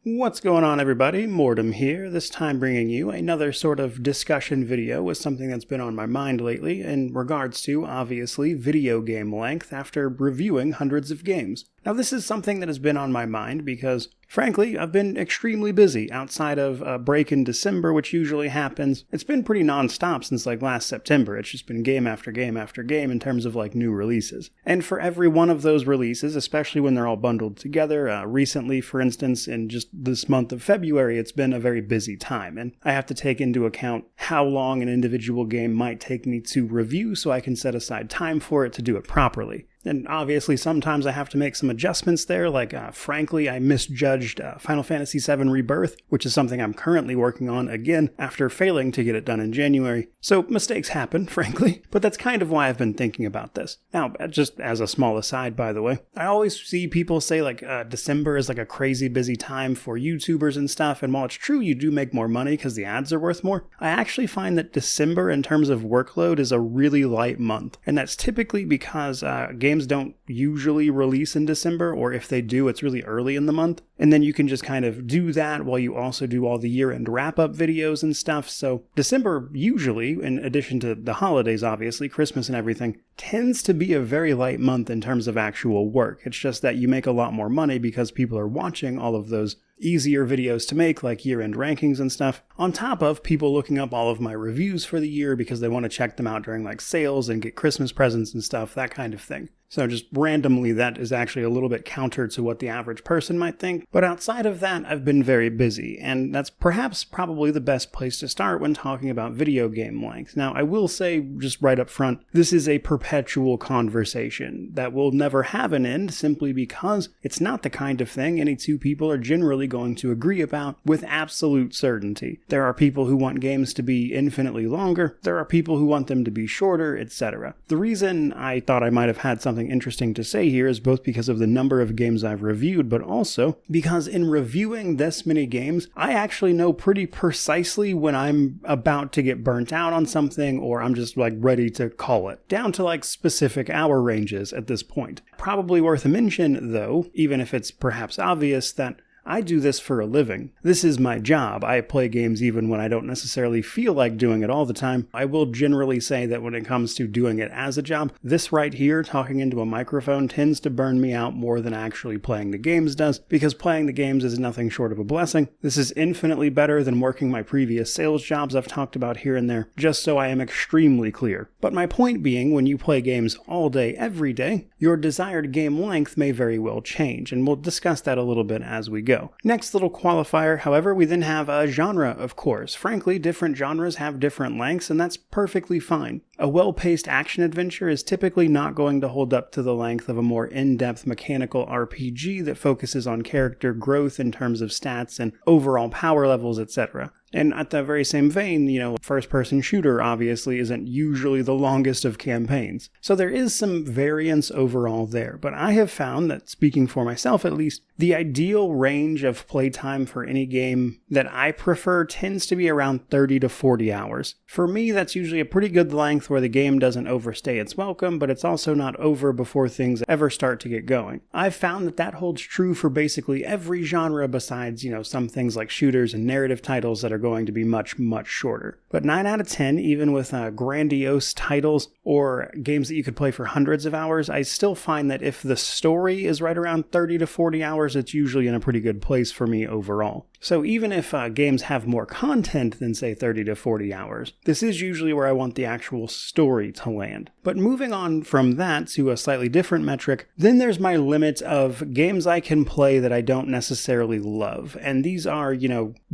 What's going on, everybody? Mortem here, this time bringing you another sort of discussion video with something that's been on my mind lately in regards to, obviously, video game length after reviewing hundreds of games. Now, this is something that has been on my mind because, frankly, I've been extremely busy outside of a break in December, which usually happens. It's been pretty non-stop since last September. It's just been game after game after game in terms of new releases. And for every one of those releases, especially when they're all bundled together, recently, for instance, in just this month of February, it's been a very busy time. And I have to take into account how long an individual game might take me to review so I can set aside time for it to do it properly. And obviously, sometimes I have to make some adjustments there, frankly, I misjudged Final Fantasy VII Rebirth, which is something I'm currently working on again after failing to get it done in January. So mistakes happen, frankly, but that's kind of why I've been thinking about this. Now, just as a small aside, by the way, I always see people say December is a crazy busy time for YouTubers and stuff, and while it's true you do make more money because the ads are worth more, I actually find that December in terms of workload is a really light month, and that's typically because games don't usually release in December, or if they do, it's really early in the month. And then you can just kind of do that while you also do all the year-end wrap-up videos and stuff. So December usually, in addition to the holidays, obviously, Christmas and everything, tends to be a very light month in terms of actual work. It's just that you make a lot more money because people are watching all of those easier videos to make, like year-end rankings and stuff, on top of people looking up all of my reviews for the year because they want to check them out during sales and get Christmas presents and stuff, that kind of thing. So just randomly, that is actually a little bit counter to what the average person might think. But outside of that, I've been very busy, and that's probably the best place to start when talking about video game length. Now, I will say, just right up front, this is a perpetual conversation that will never have an end simply because it's not the kind of thing any two people are generally going to agree about with absolute certainty. There are people who want games to be infinitely longer, there are people who want them to be shorter, etc. The reason I thought I might have had something interesting to say here is both because of the number of games I've reviewed, but also because in reviewing this many games, I actually know pretty precisely when I'm about to get burnt out on something, or I'm just ready to call it, down to specific hour ranges at this point. Probably worth a mention, though, even if it's perhaps obvious, that I do this for a living. This is my job. I play games even when I don't necessarily feel like doing it all the time. I will generally say that when it comes to doing it as a job, this right here, talking into a microphone, tends to burn me out more than actually playing the games does, because playing the games is nothing short of a blessing. This is infinitely better than working my previous sales jobs I've talked about here and there, just so I am extremely clear. But my point being, when you play games all day, every day, your desired game length may very well change, and we'll discuss that a little bit as we go. Next little qualifier, however, we then have a genre, of course. Frankly, different genres have different lengths, and that's perfectly fine. A well-paced action adventure is typically not going to hold up to the length of a more in-depth mechanical RPG that focuses on character growth in terms of stats and overall power levels, etc. And at the very same vein, first-person shooter obviously isn't usually the longest of campaigns. So there is some variance overall there, but I have found that, speaking for myself at least, the ideal range of playtime for any game that I prefer tends to be around 30 to 40 hours. For me, that's usually a pretty good length where the game doesn't overstay its welcome, but it's also not over before things ever start to get going. I've found that holds true for basically every genre besides, some things like shooters and narrative titles that are going to be much, much shorter. But 9 out of 10, even with grandiose titles or games that you could play for hundreds of hours, I still find that if the story is right around 30 to 40 hours, it's usually in a pretty good place for me overall. So even if games have more content than, say, 30 to 40 hours, this is usually where I want the actual story to land. But moving on from that to a slightly different metric, then there's my limit of games I can play that I don't necessarily love. And these are,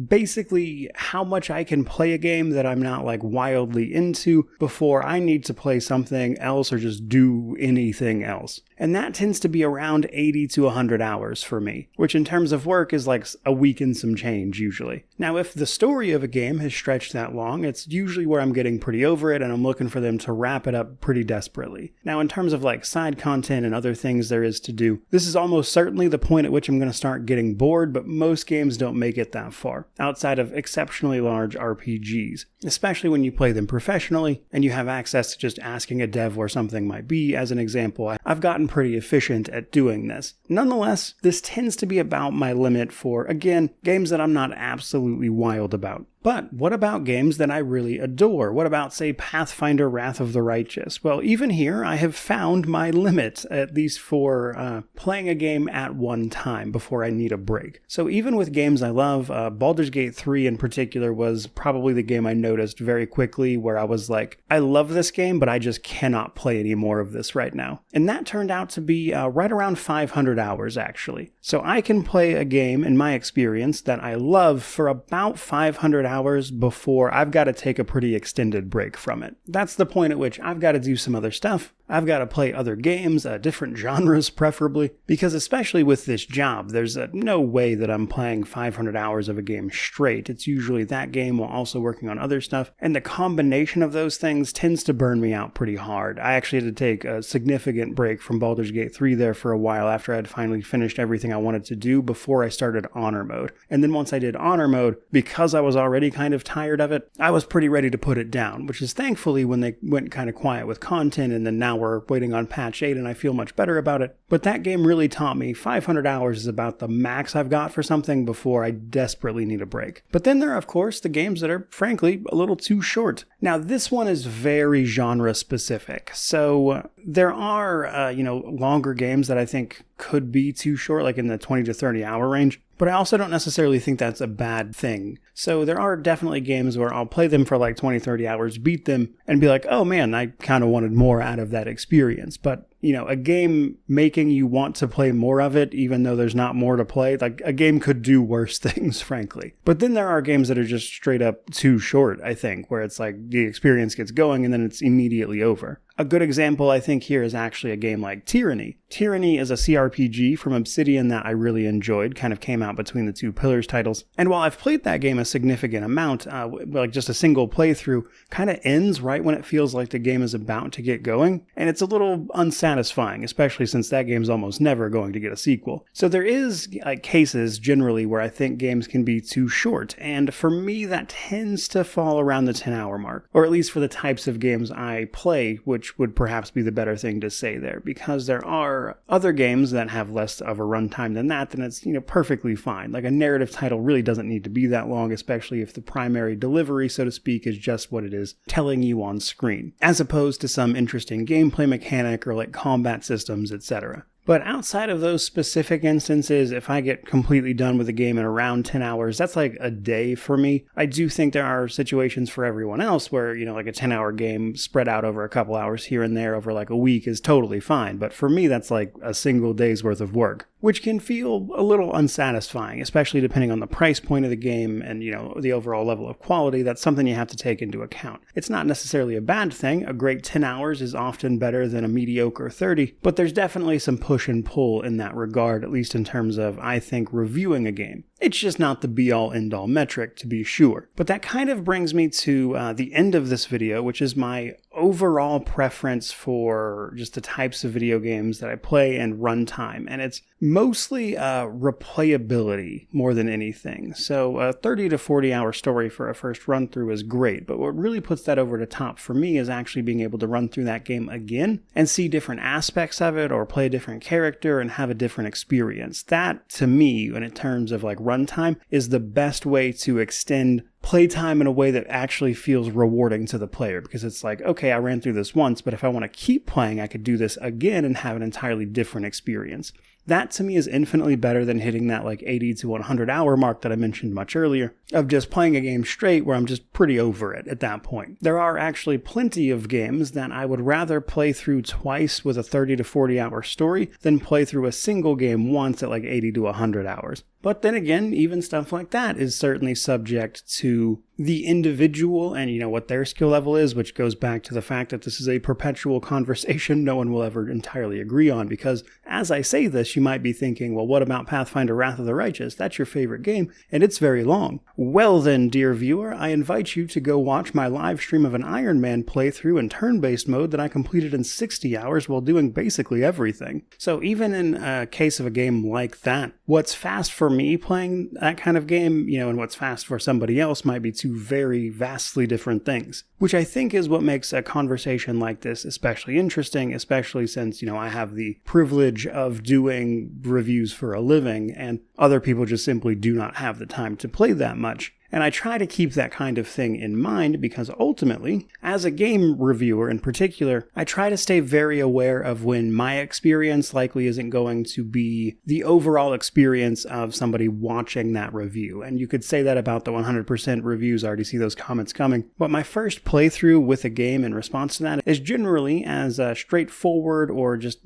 basically how much I can play a game that I'm not wildly into before I need to play something else or just do anything else. And that tends to be around 80 to 100 hours for me, which in terms of work is a week and some change usually. Now, if the story of a game has stretched that long, it's usually where I'm getting pretty over it and I'm looking for them to wrap it up pretty desperately. Now, in terms of side content and other things there is to do, this is almost certainly the point at which I'm going to start getting bored, but most games don't make it that far, outside of exceptionally large RPGs, especially when you play them professionally and you have access to just asking a dev where something might be, as an example. I've gotten pretty efficient at doing this. Nonetheless, this tends to be about my limit for, again, games that I'm not absolutely wild about. But what about games that I really adore? What about, say, Pathfinder Wrath of the Righteous? Well, even here, I have found my limit, at least for playing a game at one time before I need a break. So even with games I love, Baldur's Gate 3 in particular was probably the game I noticed very quickly where I was like, I love this game, but I just cannot play any more of this right now. And that turned out to be right around 500 hours, actually. So I can play a game, in my experience, that I love for about 500 hours before I've got to take a pretty extended break from it. That's the point at which I've got to do some other stuff. I've got to play other games, different genres preferably, because especially with this job, there's no way that I'm playing 500 hours of a game straight. It's usually that game while also working on other stuff, and the combination of those things tends to burn me out pretty hard. I actually had to take a significant break from Baldur's Gate 3 there for a while after I'd finally finished everything I wanted to do before I started Honor Mode. And then once I did Honor Mode, because I was already kind of tired of it, I was pretty ready to put it down, which is thankfully when they went kind of quiet with content, and then now we're waiting on patch 8 and I feel much better about it. But that game really taught me 500 hours is about the max I've got for something before I desperately need a break. But then there are, of course, the games that are, frankly, a little too short. Now, this one is very genre specific. So there are, longer games that I think could be too short, like in the 20 to 30 hour range. But I also don't necessarily think that's a bad thing. So there are definitely games where I'll play them for like 20, 30 hours, beat them, and be like, oh man, I kind of wanted more out of that experience. But, a game making you want to play more of it, even though there's not more to play, like a game could do worse things, frankly. But then there are games that are just straight up too short, I think, where it's like the experience gets going and then it's immediately over. A good example, I think, here is actually a game like Tyranny. Tyranny is a CRPG from Obsidian that I really enjoyed, kind of came out between the two Pillars titles. And while I've played that game a significant amount, like just a single playthrough, kind of ends right when it feels like the game is about to get going. And it's a little unsatisfying, especially since that game's almost never going to get a sequel. So there is cases generally where I think games can be too short. And for me, that tends to fall around the 10-hour mark, or at least for the types of games I play, which would perhaps be the better thing to say there, because there are other games that have less of a runtime than that, then it's, perfectly fine. Like a narrative title really doesn't need to be that long, especially if the primary delivery, so to speak, is just what it is telling you on screen, as opposed to some interesting gameplay mechanic or like combat systems, etc. But outside of those specific instances, if I get completely done with a game in around 10 hours, that's like a day for me. I do think there are situations for everyone else where, like a 10-hour game spread out over a couple hours here and there over like a week is totally fine. But for me, that's like a single day's worth of work, which can feel a little unsatisfying, especially depending on the price point of the game and, the overall level of quality. That's something you have to take into account. It's not necessarily a bad thing. A great 10 hours is often better than a mediocre 30, but there's definitely some push and pull in that regard, at least in terms of, I think, reviewing a game. It's just not the be-all, end-all metric, to be sure. But that kind of brings me to the end of this video, which is my overall preference for just the types of video games that I play and runtime. And it's mostly replayability more than anything. So a 30 to 40 hour story for a first run through is great, but what really puts that over the top for me is actually being able to run through that game again and see different aspects of it or play a different character and have a different experience. That, to me, in terms of like runtime, is the best way to extend playtime in a way that actually feels rewarding to the player, because it's like, okay, I ran through this once, but if I want to keep playing, I could do this again and have an entirely different experience. That to me is infinitely better than hitting that like 80 to 100 hour mark that I mentioned much earlier of just playing a game straight where I'm just pretty over it at that point. There are actually plenty of games that I would rather play through twice with a 30 to 40 hour story than play through a single game once at like 80 to 100 hours. But then again, even stuff like that is certainly subject to the individual and, what their skill level is, which goes back to the fact that this is a perpetual conversation no one will ever entirely agree on, because as I say this, you might be thinking, well, what about Pathfinder Wrath of the Righteous? That's your favorite game, and it's very long. Well then, dear viewer, I invite you to go watch my live stream of an Iron Man playthrough in turn-based mode that I completed in 60 hours while doing basically everything. So even in a case of a game like that, what's fast for me playing that kind of game, and what's fast for somebody else might be too two very vastly different things, which I think is what makes a conversation like this especially interesting, especially since, I have the privilege of doing reviews for a living, and other people just simply do not have the time to play that much. And I try to keep that kind of thing in mind because ultimately, as a game reviewer in particular, I try to stay very aware of when my experience likely isn't going to be the overall experience of somebody watching that review. And you could say that about the 100% reviews. I already see those comments coming. But my first playthrough with a game in response to that is generally as straightforward or just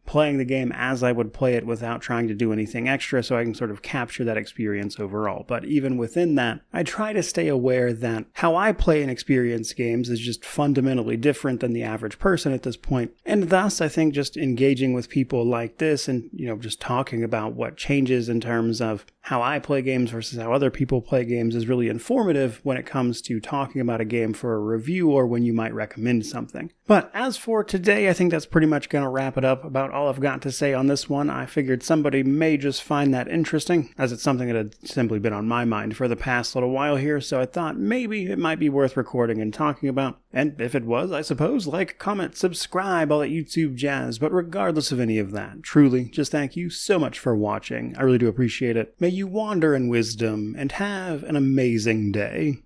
playing the game as I would play it without trying to do anything extra so I can sort of capture that experience overall. But even within that, I try to stay aware that how I play and experience games is just fundamentally different than the average person at this point. And thus, I think just engaging with people like this and, just talking about what changes in terms of how I play games versus how other people play games is really informative when it comes to talking about a game for a review or when you might recommend something. But as for today, I think that's pretty much going to wrap it up about all I've got to say on this one. I figured somebody may just find that interesting, as it's something that had simply been on my mind for the past little while here, so I thought maybe it might be worth recording and talking about. And if it was, I suppose, like, comment, subscribe, all that YouTube jazz. But regardless of any of that, truly, just thank you so much for watching. I really do appreciate it. May you wander in wisdom and have an amazing day.